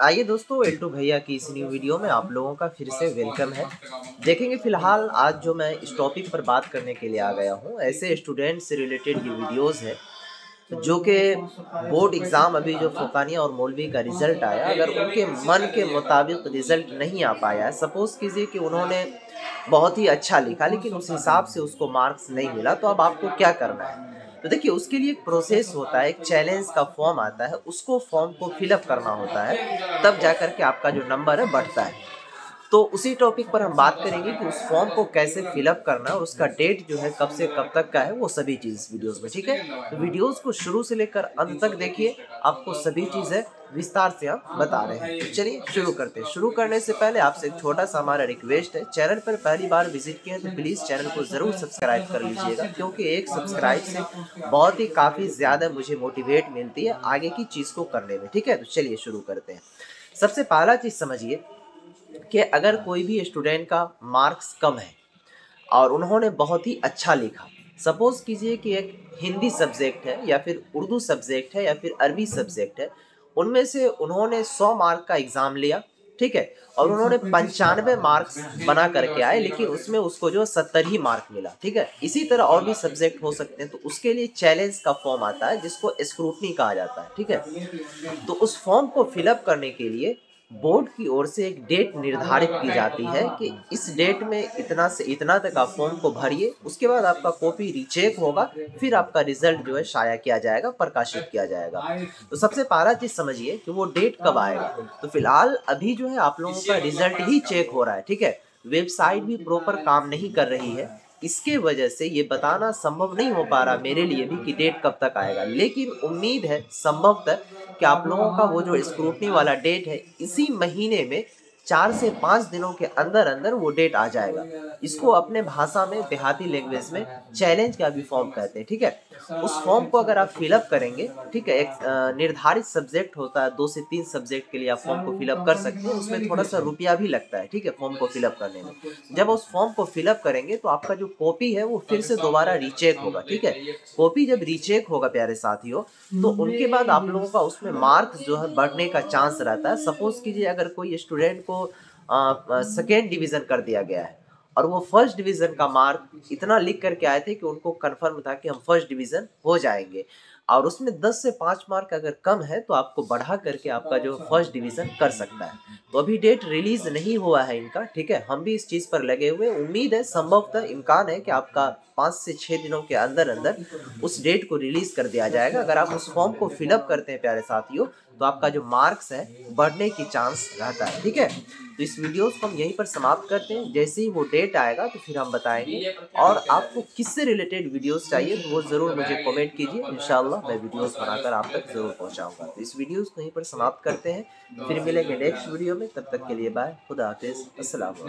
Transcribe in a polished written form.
आइए दोस्तों, एल्टो भैया की इस न्यू वीडियो में आप लोगों का फिर से वेलकम है। देखेंगे फिलहाल आज जो मैं इस टॉपिक पर बात करने के लिए आ गया हूँ, ऐसे स्टूडेंट से रिलेटेड ये वीडियोस है जो कि बोर्ड एग्ज़ाम अभी जो फोकानिया और मौलवी का रिज़ल्ट आया, अगर उनके मन के मुताबिक रिज़ल्ट नहीं आ पाया है, सपोज़ कीजिए कि उन्होंने बहुत ही अच्छा लिखा लेकिन उस हिसाब से उसको मार्क्स नहीं मिला, तो अब आपको क्या करना है? तो देखिए उसके लिए एक प्रोसेस होता है, एक चैलेंज का फॉर्म आता है, उसको फॉर्म को फिलअप करना होता है, तब जा कर के आपका जो नंबर है बढ़ता है। तो उसी टॉपिक पर हम बात करेंगे कि उस फॉर्म को कैसे फिलअप करना है और उसका डेट जो है कब से कब तक का है, वो सभी चीज़ वीडियोस में, ठीक है? तो वीडियोस को शुरू से लेकर अंत तक देखिए, आपको सभी चीज़ें विस्तार से हम बता रहे हैं। तो चलिए शुरू करते हैं। शुरू करने से पहले आपसे एक छोटा-सा हमारा रिक्वेस्ट है, चैनल पर पहली बार विज़िट किए हैं तो प्लीज़ चैनल को ज़रूर सब्सक्राइब कर लीजिएगा, क्योंकि एक सब्सक्राइब से बहुत ही काफ़ी ज़्यादा मुझे मोटिवेट मिलती है आगे की चीज़ को करने में, ठीक है? तो चलिए शुरू करते हैं। सबसे पहला चीज़ समझिए कि अगर कोई भी स्टूडेंट का मार्क्स कम है और उन्होंने बहुत ही अच्छा लिखा, सपोज़ कीजिए कि एक हिंदी सब्जेक्ट है या फिर उर्दू सब्जेक्ट है या फिर अरबी सब्जेक्ट है, उनमें से उन्होंने 100 मार्क का एग्ज़ाम लिया, ठीक है? और उन्होंने 95 मार्क्स बना करके आए, लेकिन उसमें उसको जो 70 ही मार्क मिला, ठीक है? इसी तरह और भी सब्जेक्ट हो सकते हैं, तो उसके लिए चैलेंज का फॉर्म आता है जिसको स्क्रूटनी कहा जाता है, ठीक है? तो उस फॉर्म को फिलअप करने के लिए बोर्ड की ओर से एक डेट निर्धारित की जाती है कि इस डेट में इतना से इतना तक आप फॉर्म को भरिए, उसके बाद आपका कॉपी रीचेक होगा, फिर आपका रिजल्ट जो है शाया किया जाएगा, प्रकाशित किया जाएगा। तो सबसे पहला चीज़ समझिए कि वो डेट कब आएगा। तो फिलहाल अभी जो है आप लोगों का रिजल्ट ही चेक हो रहा है, ठीक है? वेबसाइट भी प्रॉपर काम नहीं कर रही है, इसके वजह से ये बताना संभव नहीं हो पा रहा मेरे लिए भी कि डेट कब तक आएगा, लेकिन उम्मीद है संभवतः कि आप लोगों का वो जो स्क्रूटनी वाला डेट है, इसी महीने में 4 से 5 दिनों के अंदर-अंदर वो डेट आ जाएगा। इसको अपने भाषा में, देहाती लैंग्वेज में चैलेंज का भी फॉर्म कहते हैं, ठीक है? उस फॉर्म को अगर आप फिलअप करेंगे, ठीक है? एक निर्धारित सब्जेक्ट होता है, 2 से 3 सब्जेक्ट के लिए आप फॉर्म को फिलअप कर सकते हैं, उसमें थोड़ा-सा रुपया भी लगता है, ठीक है? फॉर्म को फिलअप करने में। जब उस फॉर्म को फिलअप करेंगे तो आपका जो कॉपी है वो फिर से दोबारा रीचेक होगा, ठीक है? कॉपी जब रीचेक होगा प्यारे साथियों, तो उनके बाद आप लोगों का उसमें मार्क्स जो है बढ़ने का चांस रहता है। सपोज़ कीजिए अगर कोई स्टूडेंट को सेकंड डिवीज़न कर दिया गया है और वो फर्स्ट डिवीज़न का मार्क इतना लिख कर के आए थे कि उनको कन्फर्म था कि हम फर्स्ट डिवीज़न हो जाएँगे, और उसमें 10 से 5 मार्क अगर कम है तो आपको बढ़ा करके आपका जो फर्स्ट डिवीज़न कर सकता है। तो अभी डेट रिलीज़ नहीं हुआ है इनका, ठीक है? हम भी इस चीज़ पर लगे हुए हैं। उम्मीद है, संभवतः इम्कान है कि आपका 5 से 6 दिनों के अंदर-अंदर उस डेट को रिलीज़ कर दिया जाएगा। अगर आप उस फॉर्म को फिलअप करते हैं प्यारे साथियों, तो आपका जो मार्क्स है बढ़ने की चांस रहता है, ठीक है? तो इस वीडियोज़ को हम यहीं पर समाप्त करते हैं। जैसे ही वो डेट आएगा तो फिर हम बताएँगे, और आपको किससे रिलेटेड वीडियोज़ चाहिए तो वो ज़रूर मुझे कमेंट कीजिए। इंशाअल्लाह मैं वीडियोज़ बनाकर आप तक ज़रूर पहुँचाऊँगा। तो इस वीडियोज़ को यहीं पर समाप्त करते हैं। फिर मिलेंगे नेक्स्ट वीडियो में, तब तक के लिए बाय, खुदा हाफ़िज़, अस्सलाम वालेकुम।